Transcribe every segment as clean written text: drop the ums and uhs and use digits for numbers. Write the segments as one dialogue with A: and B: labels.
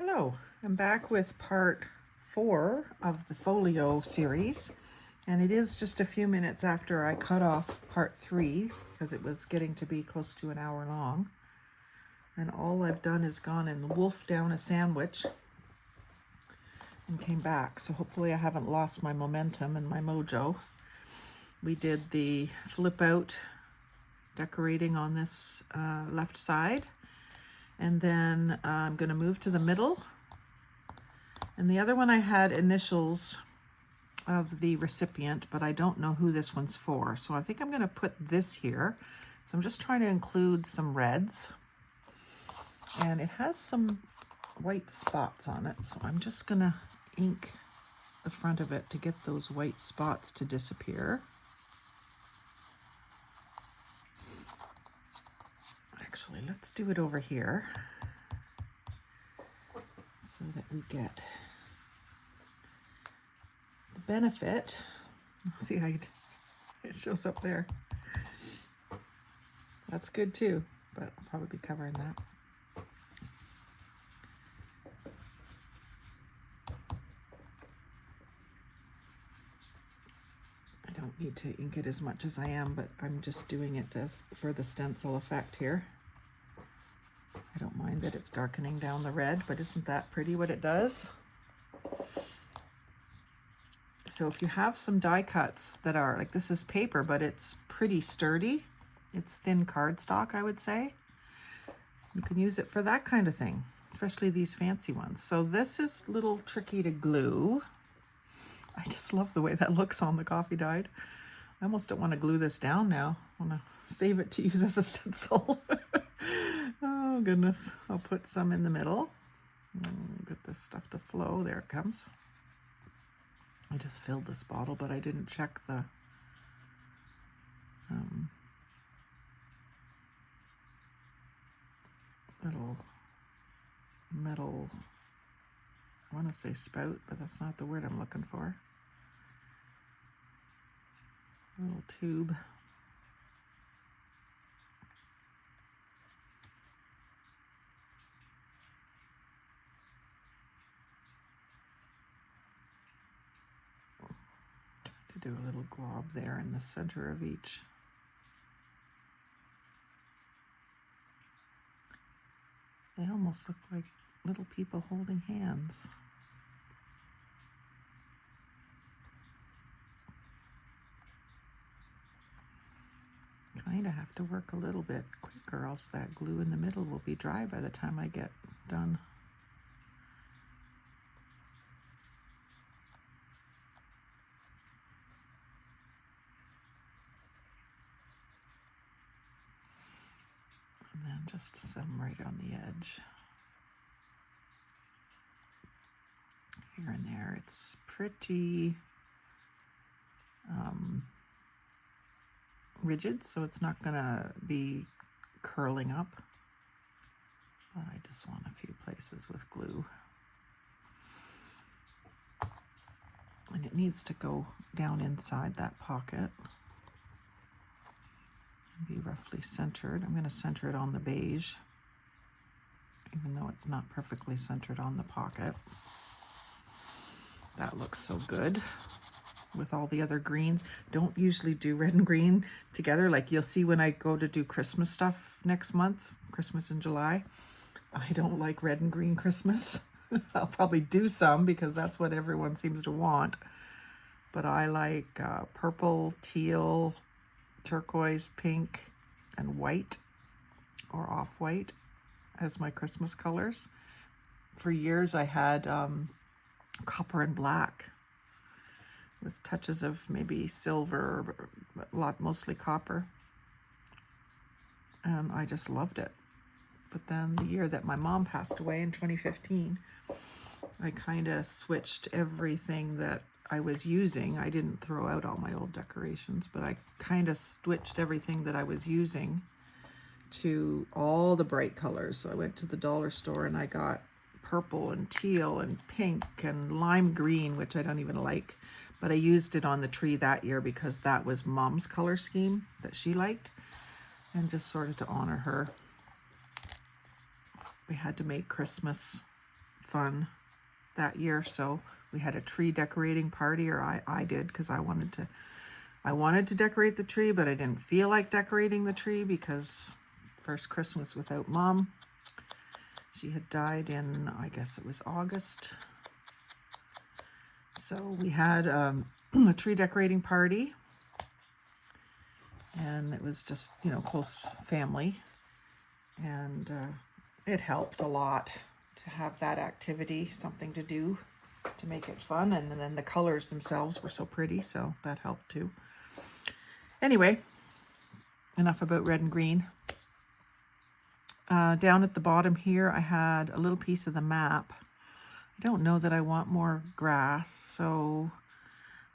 A: Hello, I'm back with part 4 of the Folio series, and it is just a few minutes after I cut off part 3 because it was getting to be close to an hour long. And all I've done is gone and wolfed down a sandwich and came back, so hopefully I haven't lost my momentum and my mojo. We did the flip out decorating on this left side. And then I'm going to move to the middle. And the other one I had initials of the recipient, but I don't know who this one's for. So I think I'm going to put this here. So I'm just trying to include some reds. And it has some white spots on it. So I'm just going to ink the front of it to get those white spots to disappear. Actually, let's do it over here so that we get the benefit. See how it shows up there. That's good too, but I'll probably be covering that. I don't need to ink it as much as I am, but I'm just doing it as for the stencil effect here. I don't mind that it's darkening down the red, but isn't that pretty what it does? So if you have some die cuts that are, like this is paper, but it's pretty sturdy, it's thin cardstock, I would say, you can use it for that kind of thing, especially these fancy ones. So this is a little tricky to glue. I just love the way that looks on the coffee dyed. I almost don't want to glue this down now. I want to save it to use as a stencil. Oh goodness, I'll put some in the middle. Get this stuff to flow. There it comes. I just filled this bottle, but I didn't check the little metal, I want to say spout, but that's not the word I'm looking for. Little tube. To do a little glob there in the center of each. They almost look like little people holding hands. Kind of have to work a little bit quicker, else that glue in the middle will be dry by the time I get done. And then just some right on the edge. Here and there. It's pretty rigid, so it's not going to be curling up. But I just want a few places with glue. And it needs to go down inside that pocket. Be roughly centered. I'm going to center it on the beige, even though it's not perfectly centered on the pocket. That looks so good with all the other greens. Don't usually do red and green together. Like you'll see when I go to do Christmas stuff next month, Christmas in July, I don't like red and green Christmas. I'll probably do some because that's what everyone seems to want. But I like purple, teal, turquoise, pink, and white or off-white as my Christmas colors. For years I had copper and black with touches of maybe silver, but mostly copper. And I just loved it. But then the year that my mom passed away in 2015, I kind of switched everything that I was using. I didn't throw out all my old decorations, but I kind of switched everything that I was using to all the bright colors. So I went to the dollar store and I got purple and teal and pink and lime green, which I don't even like, but I used it on the tree that year because that was Mom's color scheme that she liked, and just sort of to honor her. We had to make Christmas fun that year. So we had a tree decorating party, or I did, because I wanted to decorate the tree, but I didn't feel like decorating the tree because first Christmas without Mom. She had died in, I guess it was August. So we had a tree decorating party, and it was just, you know, close family, and it helped a lot to have that activity, something to do to make it fun. And then the colors themselves were so pretty, so that helped too. Anyway, enough about red and green. Down at the bottom here, I had a little piece of the map. I don't know that I want more grass, so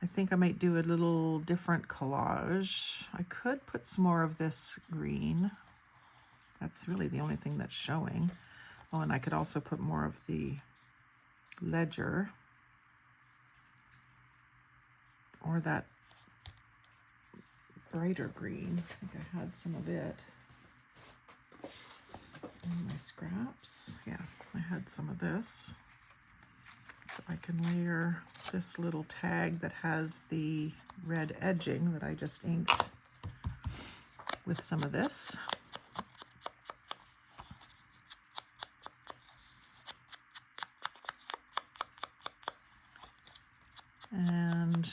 A: I think I might do a little different collage. I could put some more of this green. That's really the only thing that's showing. Oh, and I could also put more of the ledger, or that brighter green. I think I had some of it in my scraps. Yeah, I had some of this. So I can layer this little tag that has the red edging that I just inked with some of this. And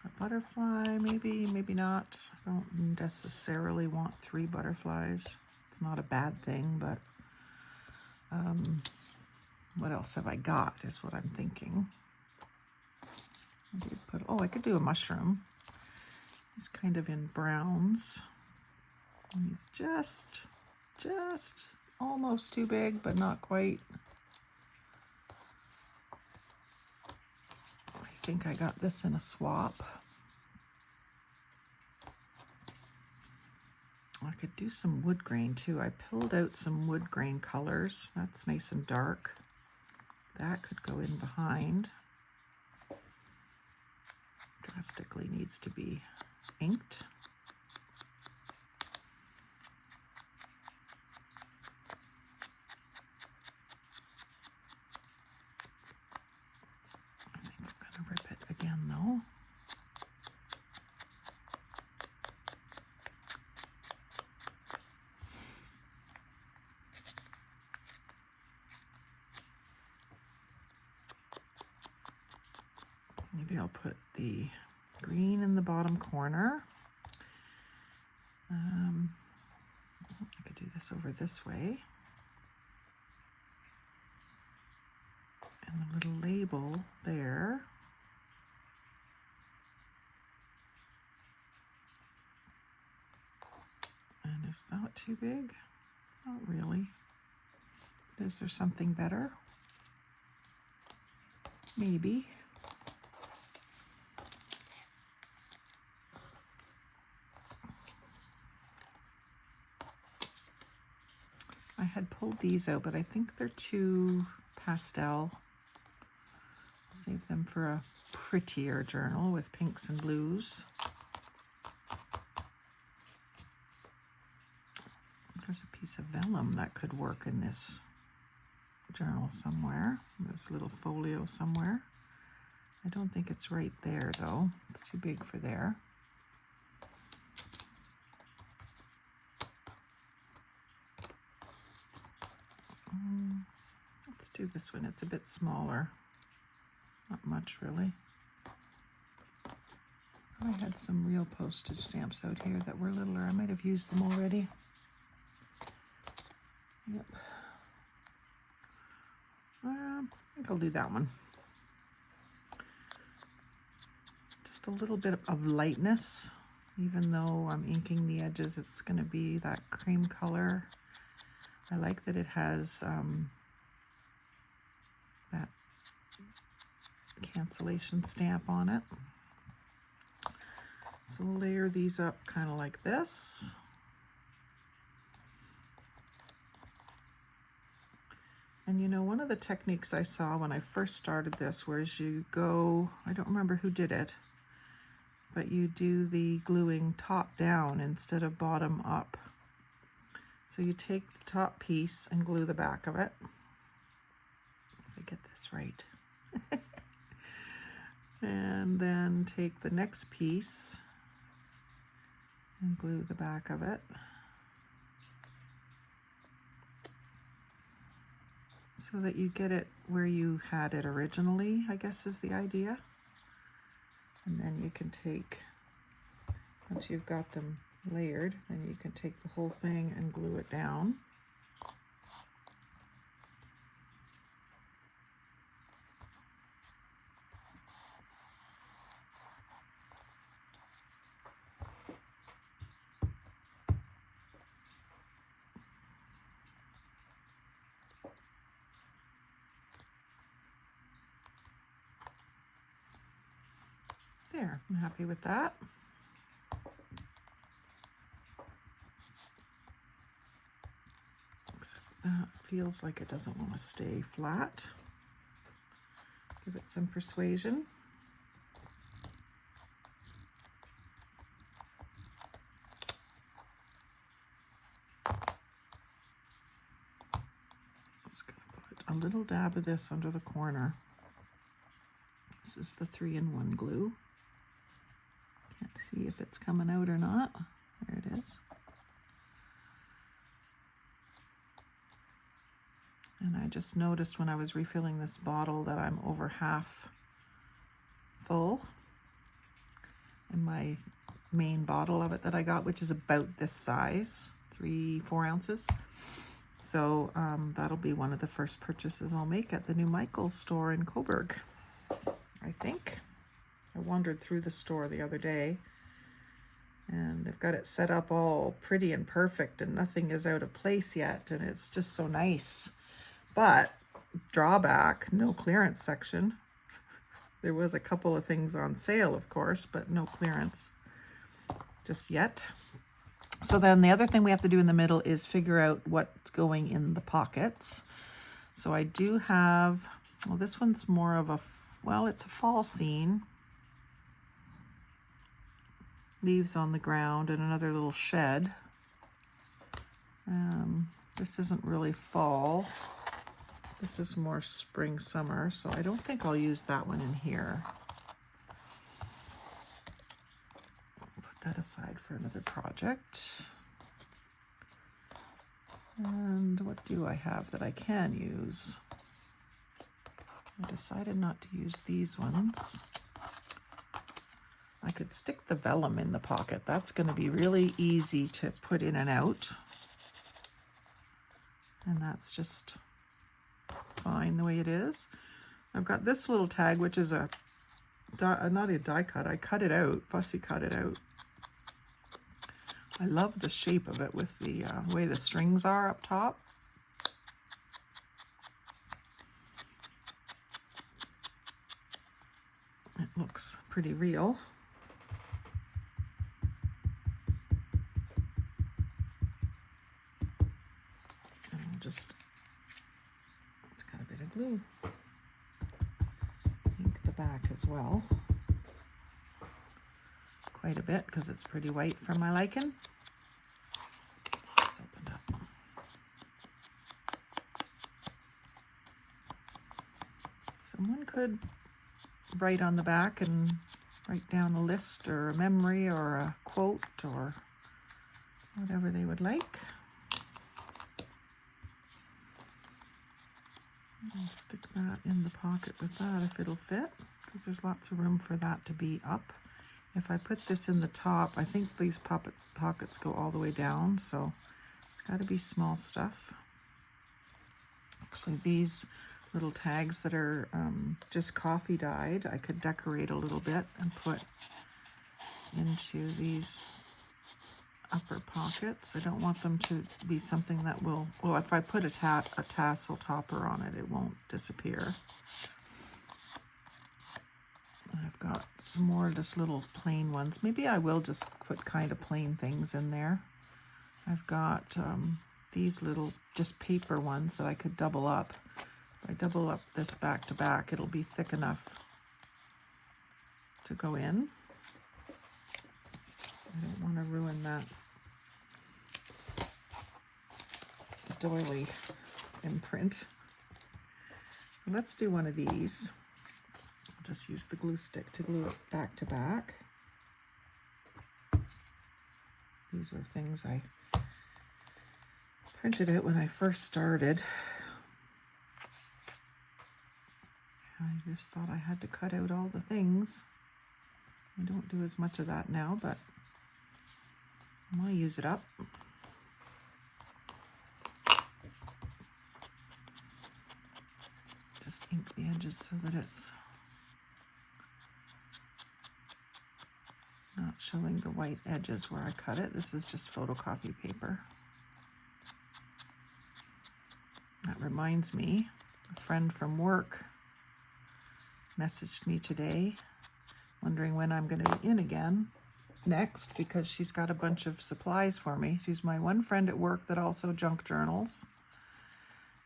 A: a butterfly, maybe, maybe not. I don't necessarily want 3 butterflies. It's not a bad thing, but what else have I got is what I'm thinking. I could do a mushroom. He's kind of in browns. And he's just almost too big, but not quite. I think I got this in a swap. I could do some wood grain too. I pulled out some wood grain colors. That's nice and dark. That could go in behind. Drastically needs to be inked. I think I'm gonna rip it again though. Maybe I'll put the green in the bottom corner. I could do this over this way. And the little label there. And is that too big? Not really. Is there something better? Maybe. I had pulled these out, but I think they're too pastel. Save them for a prettier journal with pinks and blues. There's a piece of vellum that could work in this journal somewhere, this little folio somewhere. I don't think it's right there though. It's too big for there. Let's do this one. It's a bit smaller. Not much really. I had some real postage stamps out here that were littler. I might have used them already. Yep. I think I'll do that one. Just a little bit of lightness. Even though I'm inking the edges, it's going to be that cream color. I like that it has that cancellation stamp on it. So we'll layer these up kind of like this. And you know, one of the techniques I saw when I first started this was you go, I don't remember who did it, but you do the gluing top down instead of bottom up. So you take the top piece and glue the back of it. If I get this right. And then take the next piece and glue the back of it. So that you get it where you had it originally, I guess is the idea. And then you can take, once you've got them layered, then you can take the whole thing and glue it down. There, I'm happy with that. Except that feels like it doesn't want to stay flat. Give it some persuasion. Just going to put a little dab of this under the corner. This is the 3-in-1 glue. Can't see if it's coming out or not. There it is. And I just noticed when I was refilling this bottle that I'm over half full in my main bottle of it that I got, which is about this size, 3-4 ounces. So that'll be one of the first purchases I'll make at the new Michael's store in Coburg, I think. I wandered through the store the other day, and they've got it set up all pretty and perfect, and nothing is out of place yet, and it's just so nice. But drawback, no clearance section. There was a couple of things on sale, of course, but no clearance just yet. So then the other thing we have to do in the middle is figure out what's going in the pockets. So I do have, well, this one's more of a, well, it's a fall scene. Leaves on the ground and another little shed. This isn't really fall. This is more spring, summer, so I don't think I'll use that one in here. Put that aside for another project. And what do I have that I can use? I decided not to use these ones. I could stick the vellum in the pocket. That's going to be really easy to put in and out. And that's just fine the way it is. I've got this little tag, which is a not a die cut. I cut it out, fussy cut it out. I love the shape of it with the way the strings are up top. It looks pretty real. And I'll just, it's got a bit of glue. Ink the back as well. Quite a bit because it's pretty white for my liking. Let's open up. Someone could write on the back and write down a list or a memory or a quote or whatever they would like. I'll stick that in the pocket with that if it'll fit, because there's lots of room for that to be up. If I put this in the top, I think these pockets go all the way down, so it's got to be small stuff. Actually, these little tags that are just coffee dyed, I could decorate a little bit and put into these upper pockets. I don't want them to be something that will, well, if I put a tassel topper on it, it won't disappear. I've got some more just little plain ones. Maybe I will just put kind of plain things in there. I've got these little just paper ones that I could double up. If I double up this back to back, it'll be thick enough to go in. I don't want to ruin that doily imprint. Let's do one of these. I'll just use the glue stick to glue it back to back. These are things I printed out when I first started. I just thought I had to cut out all the things. I don't do as much of that now, but I'm gonna use it up. Just ink the edges so that it's not showing the white edges where I cut it. This is just photocopy paper. That reminds me, a friend from work messaged me today wondering when I'm going to be in again next, because she's got a bunch of supplies for me. She's my one friend at work that also junk journals.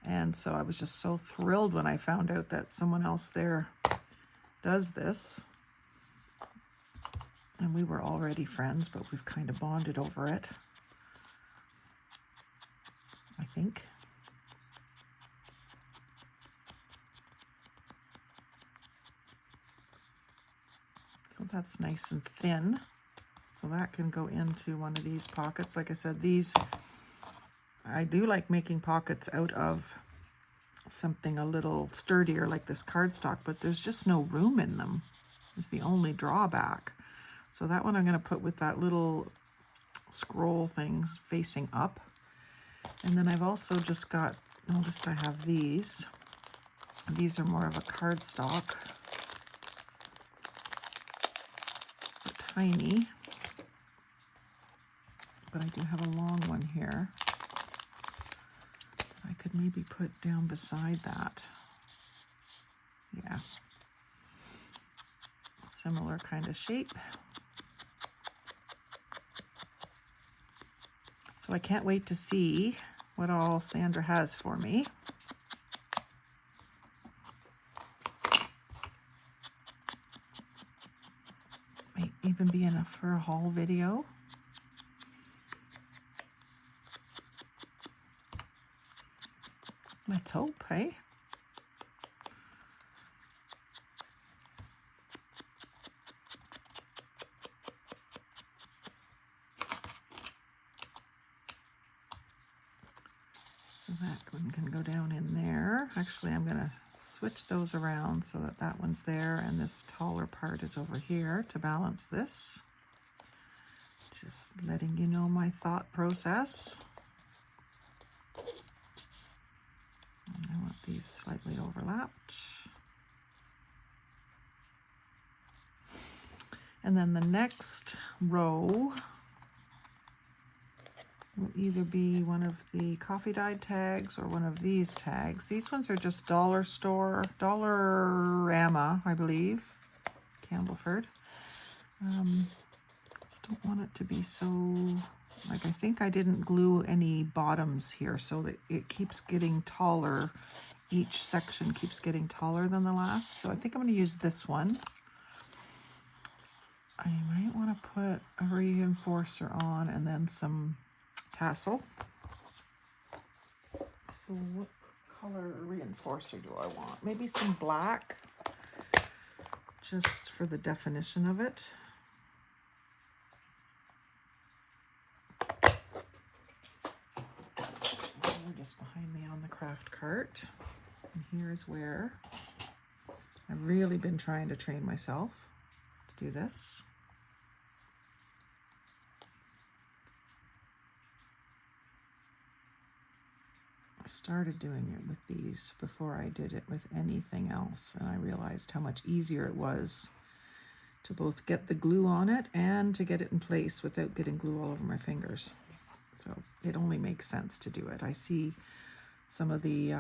A: And so I was just so thrilled when I found out that someone else there does this. And we were already friends, but we've kind of bonded over it, I think. So that's nice and thin. So that can go into one of these pockets. Like I said, these, I do like making pockets out of something a little sturdier like this cardstock, but there's just no room in them. It's the only drawback. So that one I'm going to put with that little scroll thing facing up. And then I've also just got, noticed I have these. These are more of a cardstock. They're tiny. But I do have a long one here. I could maybe put down beside that. Yeah. Similar kind of shape. So I can't wait to see what all Sandra has for me. Might even be enough for a haul video. Let's hope, hey? So that one can go down in there. Actually, I'm going to switch those around so that that one's there and this taller part is over here to balance this. Just letting you know my thought process. And I want these slightly overlapped. And then the next row will either be one of the coffee dyed tags or one of these tags. These ones are just dollar store, Dollarama, I believe, Campbellford. Just don't want it to be so, like, I think I didn't glue any bottoms here, so that it keeps getting taller. Each section keeps getting taller than the last. So I think I'm going to use this one. I might want to put a reinforcer on and then some tassel. So what color reinforcer do I want? Maybe some black, just for the definition of it. They're just behind me on the craft cart. And here's where I've really been trying to train myself to do this. I started doing it with these before I did it with anything else, and I realized how much easier it was to both get the glue on it and to get it in place without getting glue all over my fingers. So it only makes sense to do it. I see some of the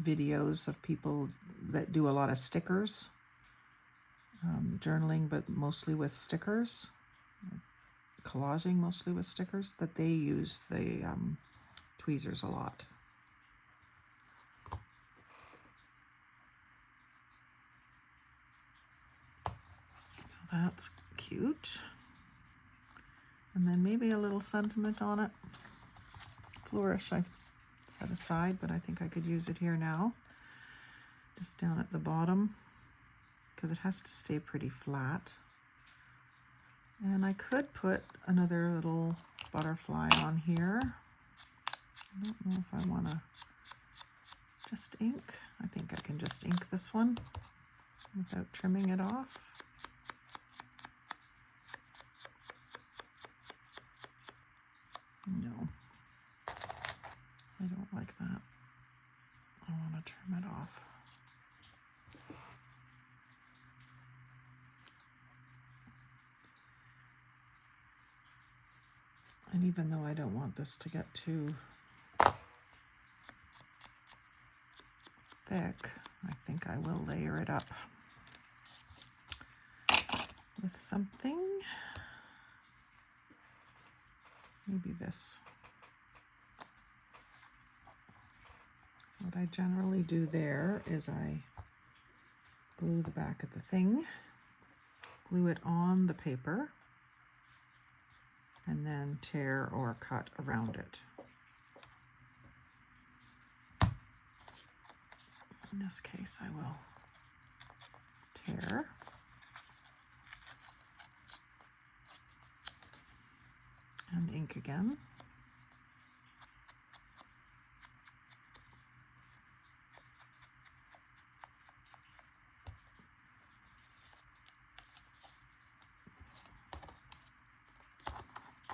A: videos of people that do a lot of stickers, journaling, but mostly with stickers, collaging mostly with stickers, that they use the tweezers a lot. So that's cute. And then maybe a little sentiment on it. Flourish, I set aside, but I think I could use it here now. Just down at the bottom, because it has to stay pretty flat. And I could put another little butterfly on here. I don't know if I want to just ink. I think I can just ink this one without trimming it off. No, I don't like that. I want to trim it off. And even though I don't want this to get too thick, I think I will layer it up with something. Maybe this. So what I generally do there is I glue the back of the thing, glue it on the paper, and then tear or cut around it. In this case, I will tear. And ink again.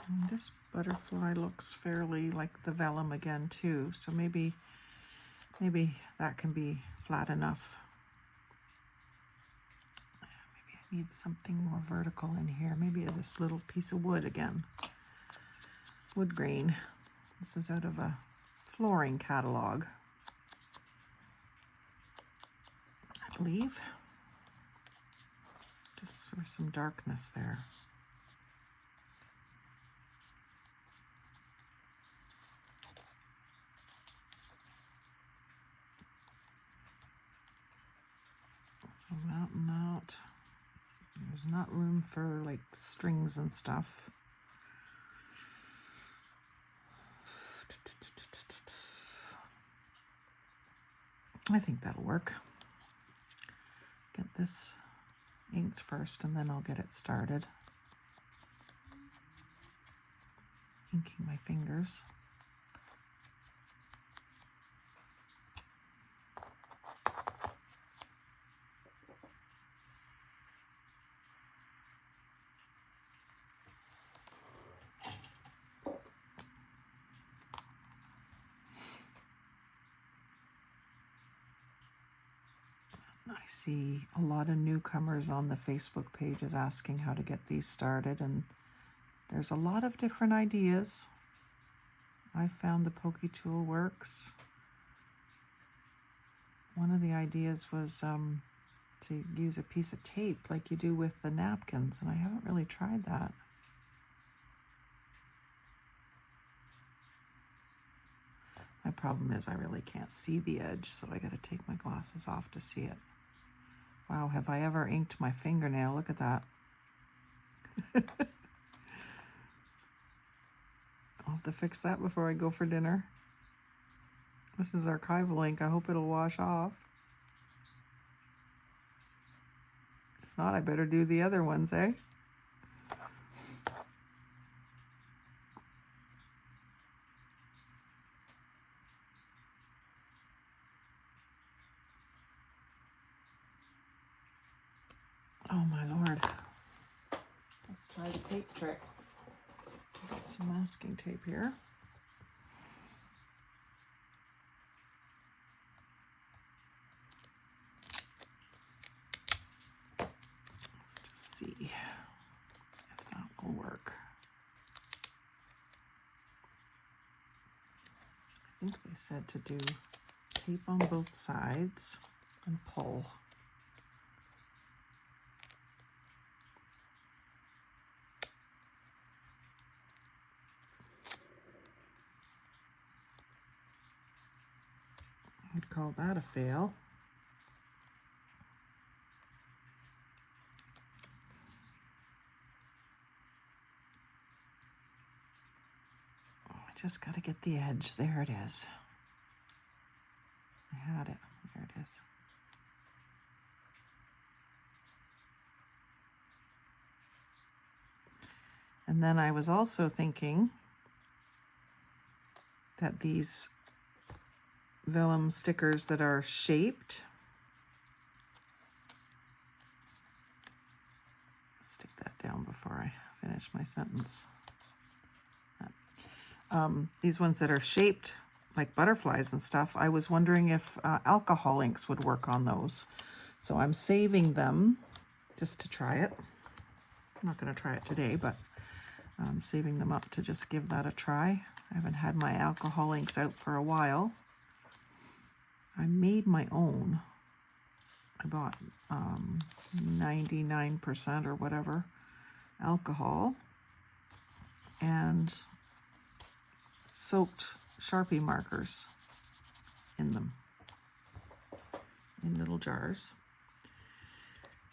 A: And this butterfly looks fairly like the vellum again too, so maybe that can be flat enough. Maybe I need something more vertical in here. Maybe this little piece of wood again. Wood grain. This is out of a flooring catalog, I believe. Just for some darkness there. So out and out. There's not room for like strings and stuff. I think that'll work. Get this inked first and then I'll get it started. Inking my fingers. I see a lot of newcomers on the Facebook pages asking how to get these started, and there's a lot of different ideas. I found the pokey tool works. One of the ideas was to use a piece of tape like you do with the napkins, and I haven't really tried that. My problem is I really can't see the edge, so I gotta take my glasses off to see it. Wow, have I ever inked my fingernail? Look at that. I'll have to fix that before I go for dinner. This is archival ink. I hope it'll wash off. If not, I better do the other ones, eh? Oh my Lord. Let's try the tape trick. Get some masking tape here. Let's just see if that will work. I think they said to do tape on both sides and pull. I'd call that a fail. Oh, I just got to get the edge. There it is. I had it. There it is. And then I was also thinking that these vellum stickers that are shaped, stick that down before I finish my sentence. These ones that are shaped like butterflies and stuff, I was wondering if alcohol inks would work on those. So I'm saving them just to try it. I'm not going to try it today, but I'm saving them up to just give that a try. I haven't had my alcohol inks out for a while. I made my own. I bought 99% or whatever alcohol and soaked Sharpie markers in them, in little jars,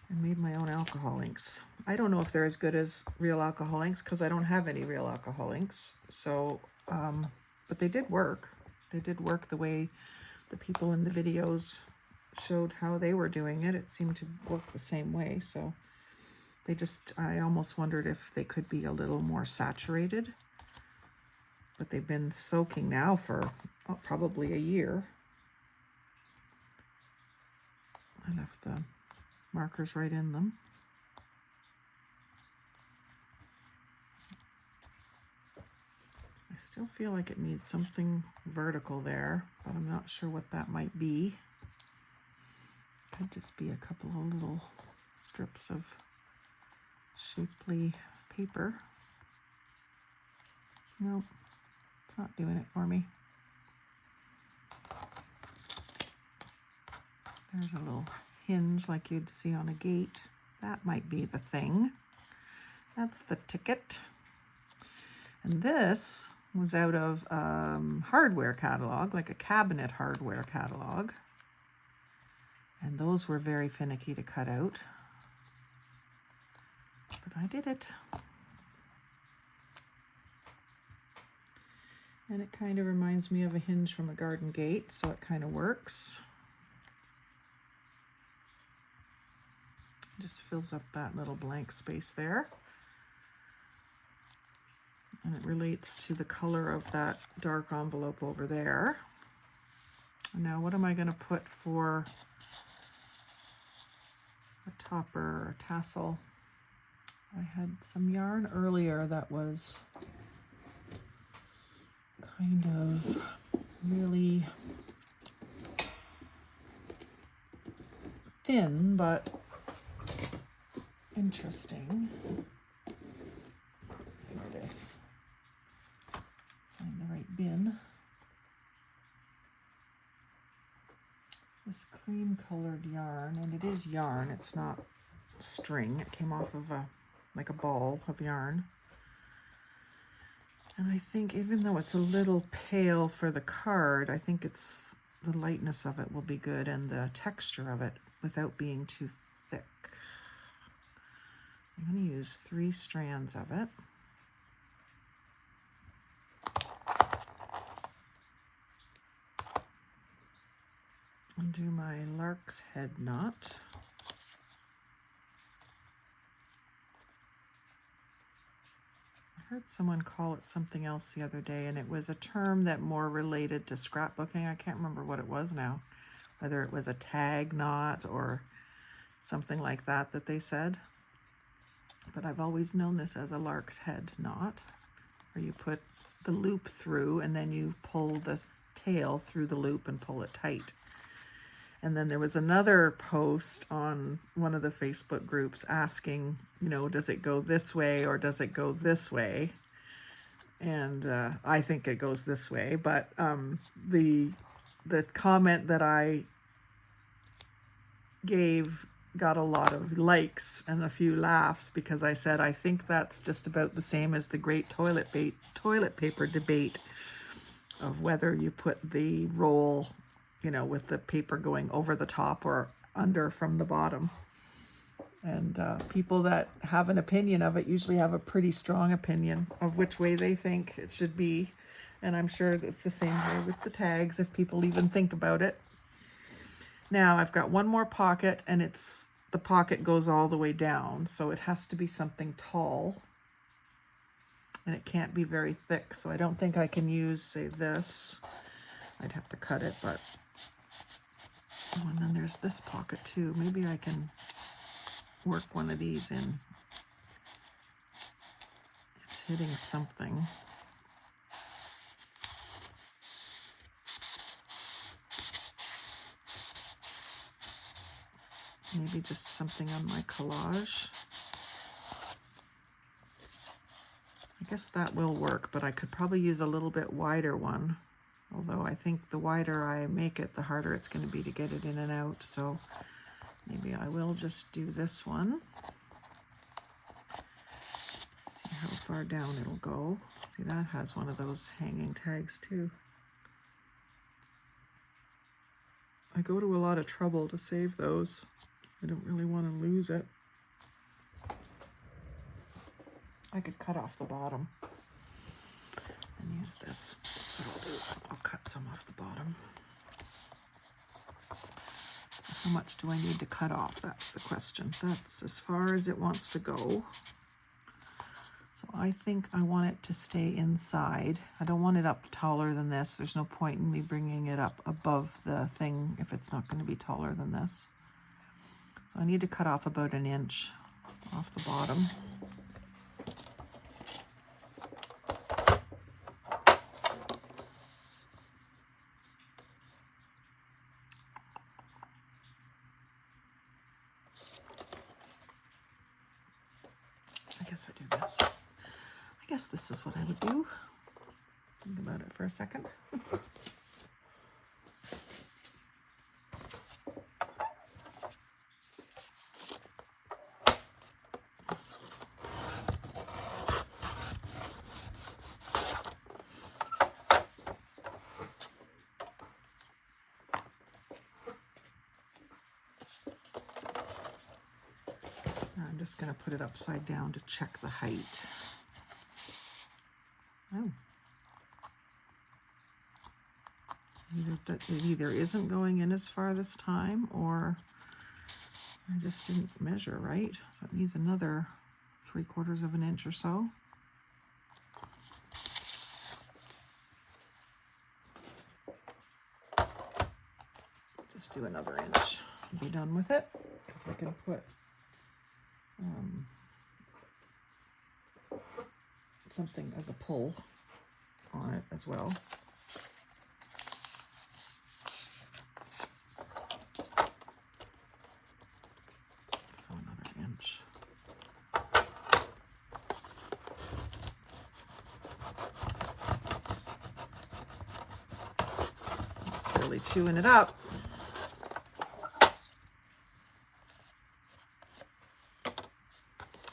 A: and made my own alcohol inks. I don't know if they're as good as real alcohol inks because I don't have any real alcohol inks. So, but they did work. They did work the way the people in the videos showed how they were doing it. It seemed to work the same way. So they just, I almost wondered if they could be a little more saturated. But they've been soaking now for probably a year. I left the markers right in them. I still feel like it needs something vertical there, but I'm not sure what that might be. Could just be a couple of little strips of shapely paper. Nope, it's not doing it for me. There's a little hinge like you'd see on a gate. That might be the thing. That's the ticket. And this was out of hardware catalog, like a cabinet hardware catalog. And those were very finicky to cut out. But I did it. And it kind of reminds me of a hinge from a garden gate, so it kind of works. Just fills up that little blank space there. And it relates to the color of that dark envelope over there. Now, what am I going to put for a topper or a tassel? I had some yarn earlier that was kind of really thin, but interesting. Here it is. Find the right bin. This cream colored yarn, and it is yarn, it's not string. It came off of like a ball of yarn. And I think even though it's a little pale for the card, I think it's the lightness of it will be good and the texture of it without being too thick. I'm going to use 3 strands of it. And do my lark's head knot. I heard someone call it something else the other day, and it was a term that more related to scrapbooking. I can't remember what it was now, whether it was a tag knot or something like that that they said. But I've always known this as a lark's head knot, where you put the loop through and then you pull the tail through the loop and pull it tight. And then there was another post on one of the Facebook groups asking, you know, does it go this way or does it go this way? And I think it goes this way, but the comment that I gave got a lot of likes and a few laughs because I said I think that's just about the same as the great toilet paper debate of whether you put the roll, you know, with the paper going over the top or under from the bottom. And people that have an opinion of it usually have a pretty strong opinion of which way they think it should be. And I'm sure it's the same way with the tags if people even think about it. Now I've got one more pocket, and the pocket goes all the way down, so it has to be something tall, and it can't be very thick, so I don't think I can use, say, this. I'd have to cut it, but oh, and then there's this pocket too. Maybe I can work one of these in. It's hitting something. Maybe just something on my collage. I guess that will work, but I could probably use a little bit wider one. Although I think the wider I make it, the harder it's going to be to get it in and out. So maybe I will just do this one. See how far down it'll go. See, that has one of those hanging tags too. I go to a lot of trouble to save those. I don't really want to lose it. I could cut off the bottom and use this. That's what I'll do. I'll cut some off the bottom. So how much do I need to cut off? That's the question. That's as far as it wants to go. So I think I want it to stay inside. I don't want it up taller than this. There's no point in me bringing it up above the thing if it's not going to be taller than this. So I need to cut off about 1 inch off the bottom. I guess I do this. I guess this is what I would do. Think about it for a second. I'm just going to put it upside down to check the height. Oh. It either isn't going in as far this time, or I just didn't measure right. So it needs another 3/4 of an inch or so. Just do another inch and be done with it, because I can put something as a pull on it as well. So another inch. It's really chewing it up.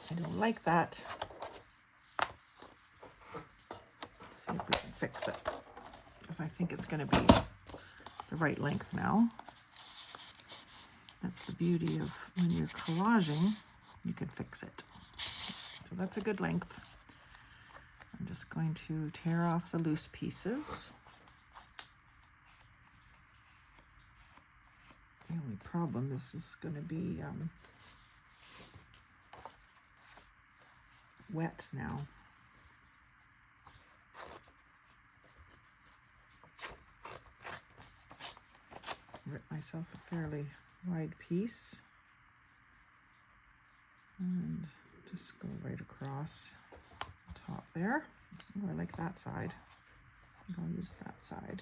A: I don't like that. Let's see if we can fix it, because I think it's going to be the right length now. That's the beauty of when you're collaging, you can fix it. So that's a good length. I'm just going to tear off the loose pieces. The only problem, this is going to be wet now. Rip myself a fairly wide piece and just go right across the top there. Oh, I like that side. I think I'll use that side.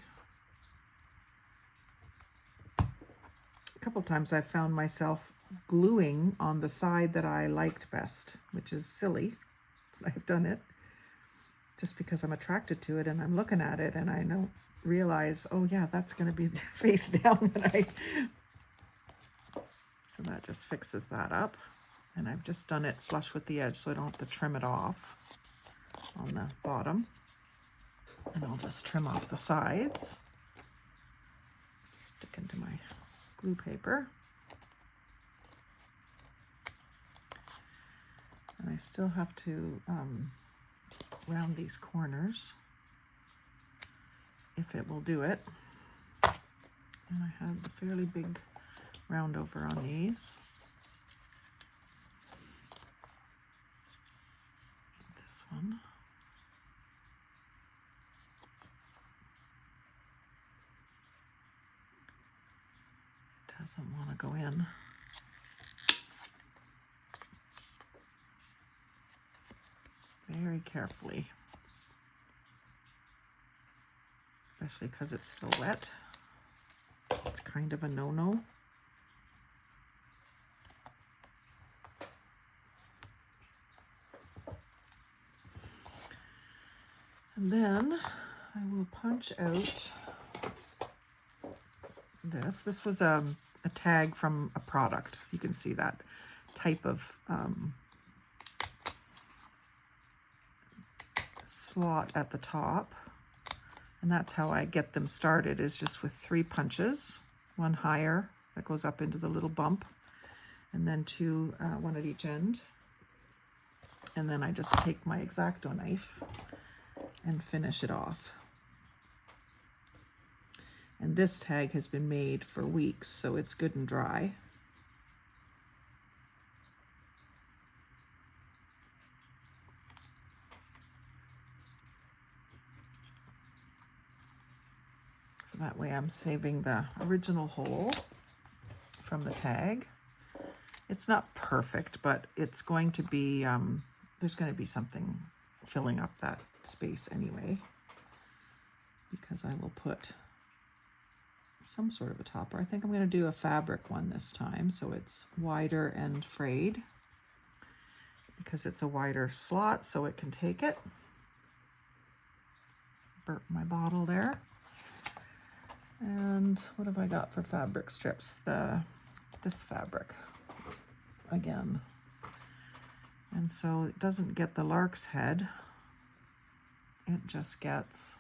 A: A couple times I've found myself gluing on the side that I liked best, which is silly, but I've done it just because I'm attracted to it and I'm looking at it and I don't realize, oh yeah, that's going to be face down when I... So that just fixes that up. And I've just done it flush with the edge so I don't have to trim it off on the bottom. And I'll just trim off the sides. Stick into my glue paper. And I still have to round these corners, if it will do it. And I have a fairly big round over on these. This one. Doesn't want to go in. Very carefully, especially because it's still wet. It's kind of a no-no. And then I will punch out this. This was a tag from a product. You can see that type of slot at the top. And that's how I get them started, is just with 3 punches, one higher that goes up into the little bump, and then 2, one at each end. And then I just take my X-Acto knife and finish it off. And this tag has been made for weeks, so it's good and dry. So that way I'm saving the original hole from the tag. It's not perfect, but it's going to be, there's going to be something filling up that space anyway, because I will put some sort of a topper. I think I'm going to do a fabric one this time, so it's wider and frayed, because it's a wider slot so it can take it. Burnt my bottle there. And what have I got for fabric strips? This fabric again. And so it doesn't get the lark's head. It just gets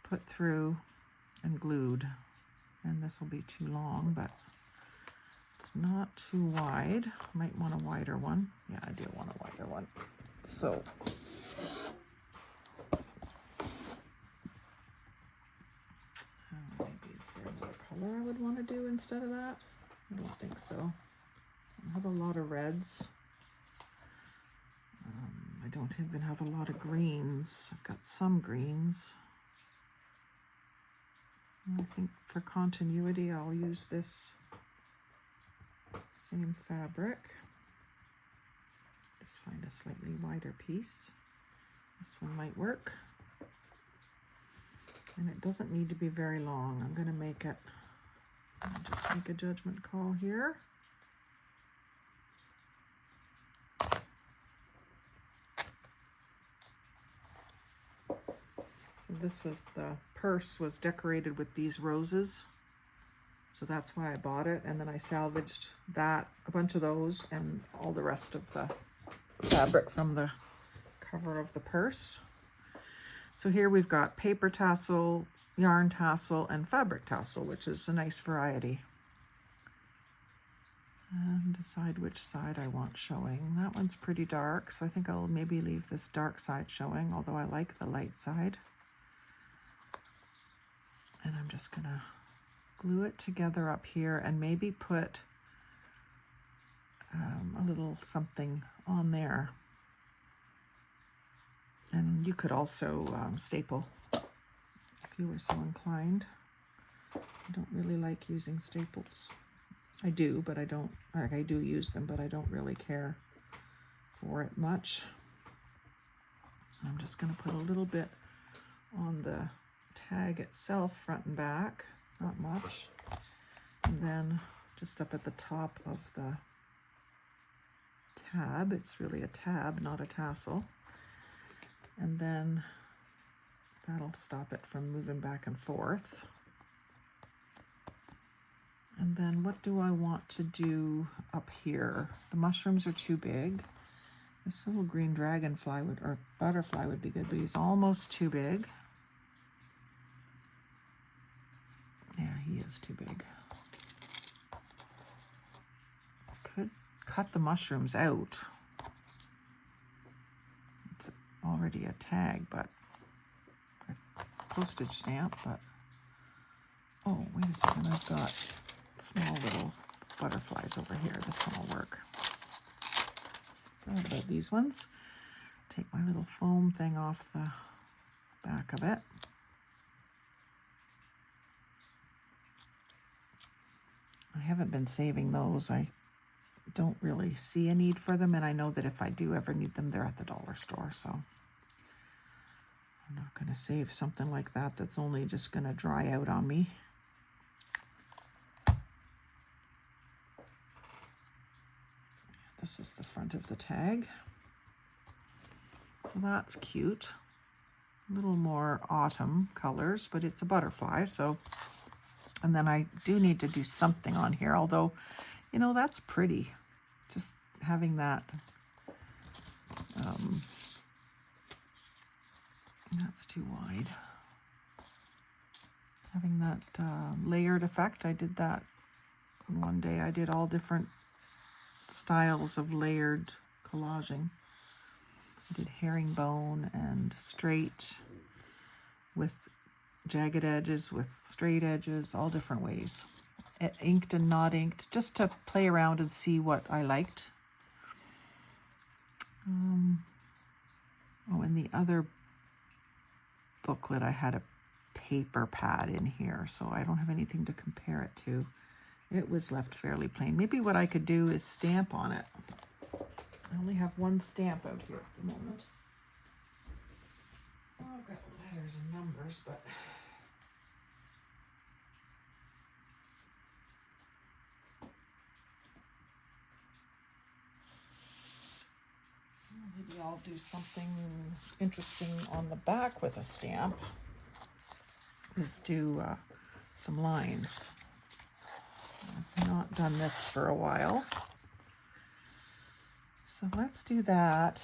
A: put through and glued. And this will be too long, but it's not too wide. Might want a wider one. Yeah, I do want a wider one. So maybe is there another color I would want to do instead of that? I don't think so. I have a lot of reds. I don't even have a lot of greens. I've got some greens. I think for continuity, I'll use this same fabric. Just find a slightly wider piece. This one might work. And it doesn't need to be very long. I'm going to make it, I'll just make a judgment call here. So this was, the purse was decorated with these roses. So that's why I bought it. And then I salvaged that, a bunch of those, and all the rest of the fabric from the cover of the purse. So here we've got paper tassel, yarn tassel, and fabric tassel, which is a nice variety. And decide which side I want showing. That one's pretty dark, so I think I'll maybe leave this dark side showing, although I like the light side. And I'm just gonna glue it together up here and maybe put a little something on there. And you could also staple if you were so inclined. I don't really like using staples. I do, but I don't, I do use them, but I don't really care for it much. I'm just going to put a little bit on the tag itself, front and back, not much. And then just up at the top of the tab, it's really a tab, not a tassel. And then that'll stop it from moving back and forth. And then what do I want to do up here? The mushrooms are too big. This little green dragonfly would, or butterfly would be good, but he's almost too big. Yeah, he is too big. Could cut the mushrooms out. It's already a tag, but a postage stamp, but oh, wait a second, I've got small little butterflies over here. This one will work. What about these ones? Take my little foam thing off the back of it. I haven't been saving those. I don't really see a need for them, and I know that if I do ever need them, they're at the dollar store, so I'm not going to save something like that that's only just going to dry out on me. This is the front of the tag. So that's cute. A little more autumn colors, but it's a butterfly, so. And then I do need to do something on here, although, you know, that's pretty. Just having that, that's too wide. Having that layered effect, I did that one day. I did all different styles of layered collaging. I did herringbone and straight with jagged edges, with straight edges, all different ways. Inked and not inked, just to play around and see what I liked. Oh, in the other booklet I had a paper pad in here, so I don't have anything to compare it to. It was left fairly plain. Maybe what I could do is stamp on it. I only have one stamp out here at the moment. Well, I've got letters and numbers, but maybe I'll do something interesting on the back with a stamp. Is do some lines. I've not done this for a while. So let's do that.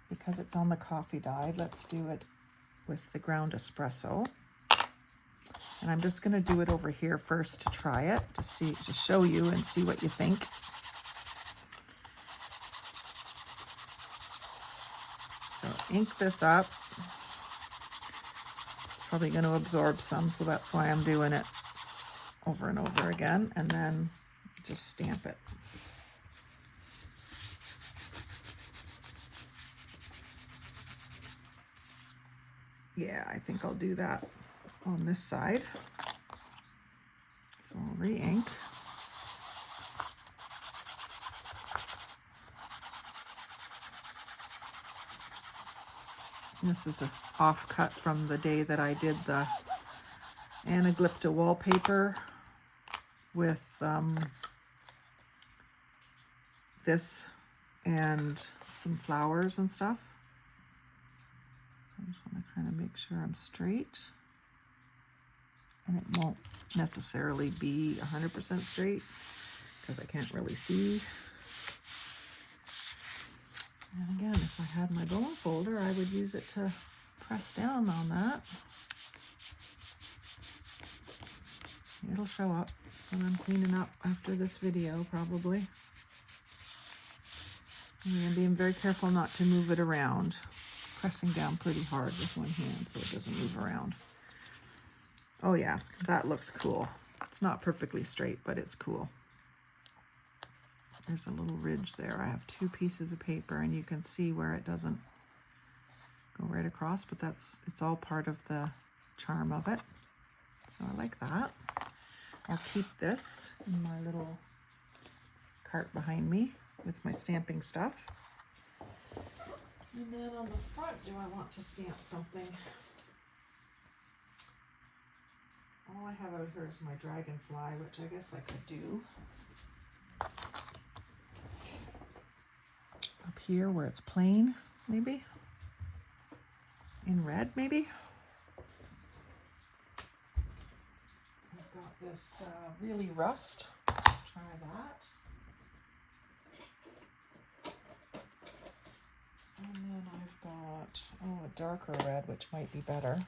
A: Because it's on the coffee dyed, let's do it with the ground espresso. And I'm just going to do it over here first to try it, to show you and see what you think. So ink this up. It's probably going to absorb some, so that's why I'm doing it over and over again, and then just stamp it. Yeah, I think I'll do that on this side. So I'll re-ink. This is an offcut from the day that I did the Anaglypta wallpaper with this and some flowers and stuff. So I just want to kind of make sure I'm straight. And it won't necessarily be 100% straight because I can't really see. And again, if I had my bone folder, I would use it to press down on that. It'll show up when I'm cleaning up after this video, probably. And being very careful not to move it around. Pressing down pretty hard with one hand so it doesn't move around. Oh yeah, that looks cool. It's not perfectly straight, but it's cool. There's a little ridge there. I have two pieces of paper and you can see where it doesn't go right across, but it's all part of the charm of it. So I like that. I'll keep this in my little cart behind me with my stamping stuff. And then on the front, do I want to stamp something? All I have out here is my dragonfly, which I guess I could do. Up here where it's plain, maybe? In red, maybe? I've got this really rust. Let's try that. And then I've got, a darker red, which might be better.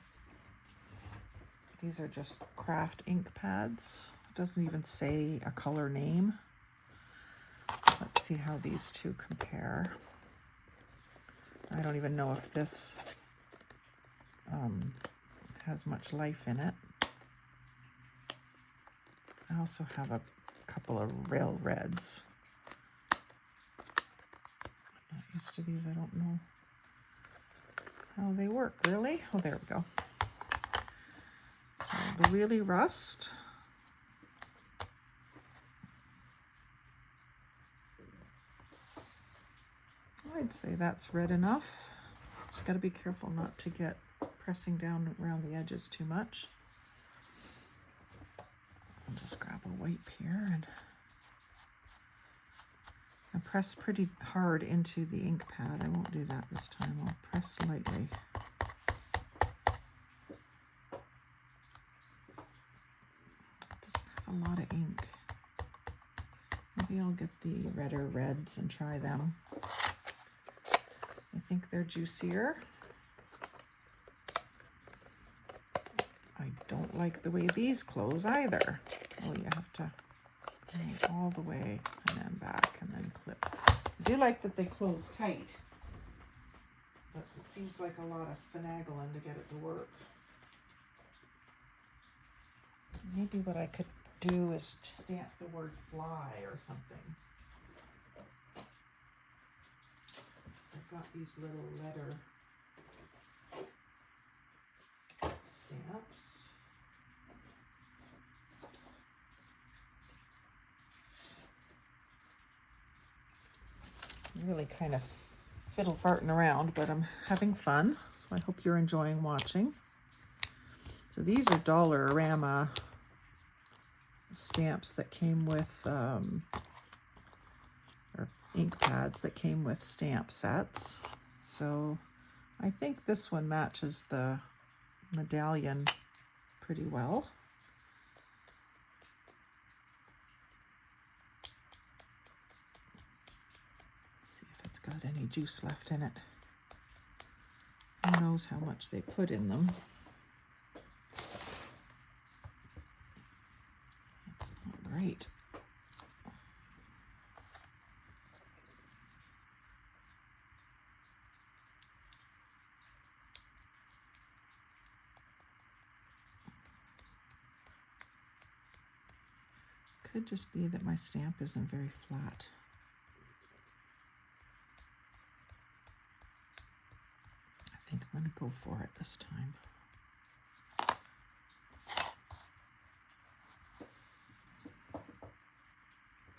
A: These are just craft ink pads. It doesn't even say a color name. Let's see how these two compare. I don't even know if this has much life in it. I also have a couple of rail reds. I'm not used to these. I don't know how they work, really. Oh, there we go. So the really rust. I'd say that's red enough. Just got to be careful not to get pressing down around the edges too much. I'll just grab a wipe here and press pretty hard into the ink pad. I won't do that this time. I'll press lightly. It doesn't have a lot of ink. Maybe I'll get the redder reds and try them. I think they're juicier. I don't like the way these close either. Oh, you have to go all the way and then back and then clip. I do like that they close tight, but it seems like a lot of finagling to get it to work. Maybe what I could do is stamp the word fly or something. I've got these little letter stamps. I'm really kind of fiddle farting around, but I'm having fun, so I hope you're enjoying watching. So these are Dollarama stamps that came with, or ink pads that came with stamp sets. So I think this one matches the medallion pretty well. Let's see if it's got any juice left in it. Who knows how much they put in them. It's not great. Could just be that my stamp isn't very flat. I think I'm going to go for it this time.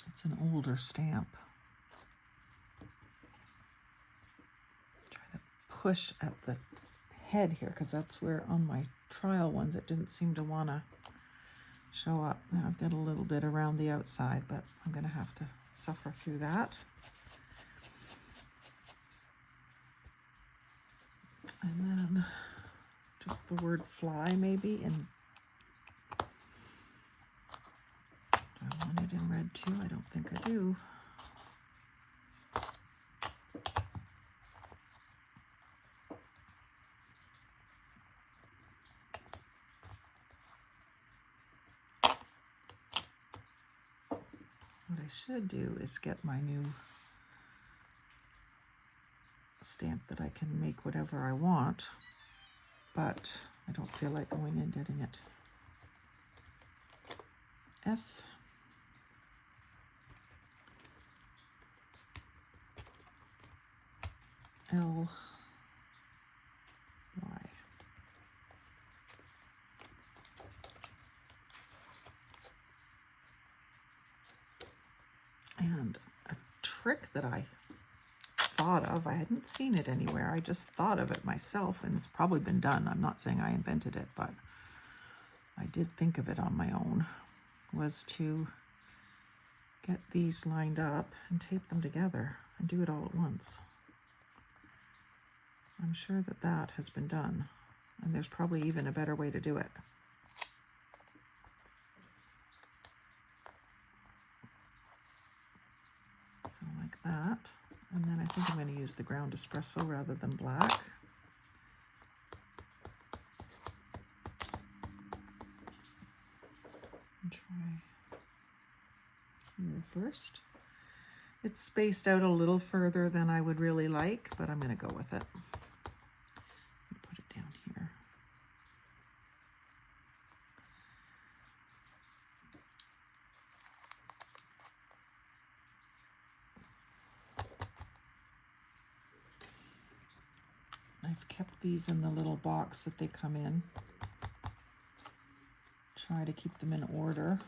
A: It's an older stamp. Try to push at the head here, because that's where on my trial ones it didn't seem to want to show up. Now I've got a little bit around the outside, but I'm going to have to suffer through that. And then just the word fly maybe, and do I want it in red too? I don't think I do. What I should do is get my new stamp that I can make whatever I want, but I don't feel like going and getting it. F L Y. And a trick that I thought of, I hadn't seen it anywhere, I just thought of it myself, and it's probably been done. I'm not saying I invented it, but I did think of it on my own, was to get these lined up and tape them together and do it all at once. I'm sure that that has been done, and there's probably even a better way to do it. So like that, and then I think I'm going to use the ground espresso rather than black. And try here first. It's spaced out a little further than I would really like, but I'm going to go with it. Put it down here. these in the little box that they come in. Try to keep them in order.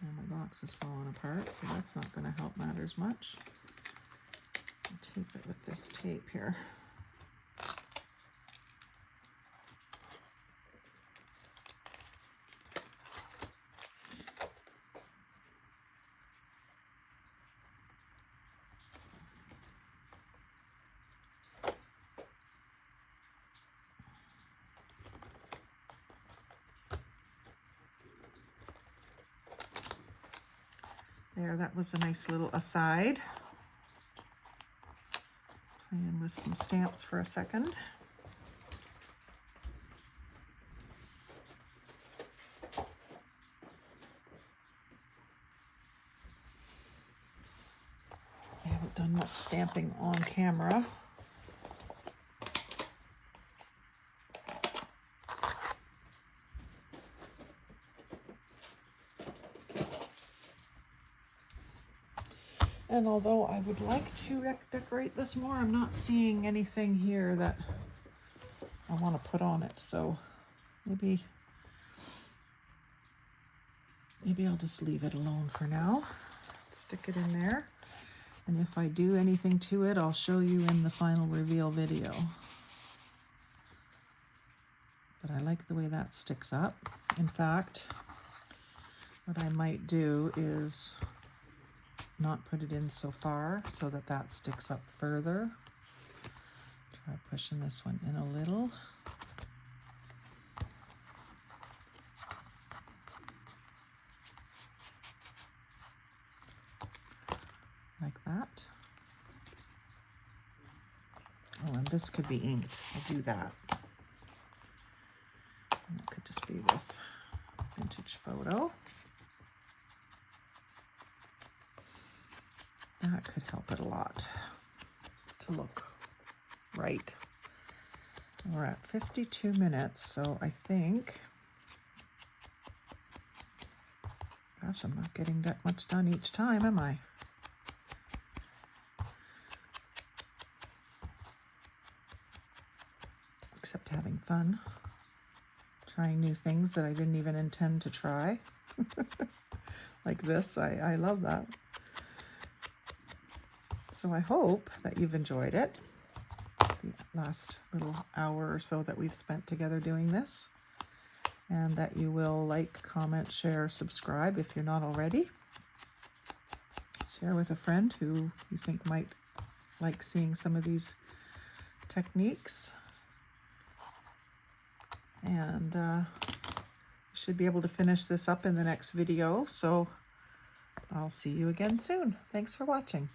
A: And my box is falling apart, so that's not going to help matters much. I'll tape it with this tape here. There, that was a nice little aside. Playing with some stamps for a second. I haven't done much stamping on camera. And although I would like to decorate this more, I'm not seeing anything here that I want to put on it. So maybe I'll just leave it alone for now. Stick it in there. And if I do anything to it, I'll show you in the final reveal video. But I like the way that sticks up. In fact, what I might do is not put it in so far so that that sticks up further. Try pushing this one in a little. Like that. Oh, and this could be inked. I'll do that. And it could just be with vintage photo. That could help it a lot to look right. We're at 52 minutes, so I think, gosh, I'm not getting that much done each time, am I? Except having fun, trying new things that I didn't even intend to try. Like this, I love that. So I hope that you've enjoyed it, the last little hour or so that we've spent together doing this, and that you will like, comment, share, subscribe if you're not already. Share with a friend who you think might like seeing some of these techniques. And should be able to finish this up in the next video, so I'll see you again soon. Thanks for watching.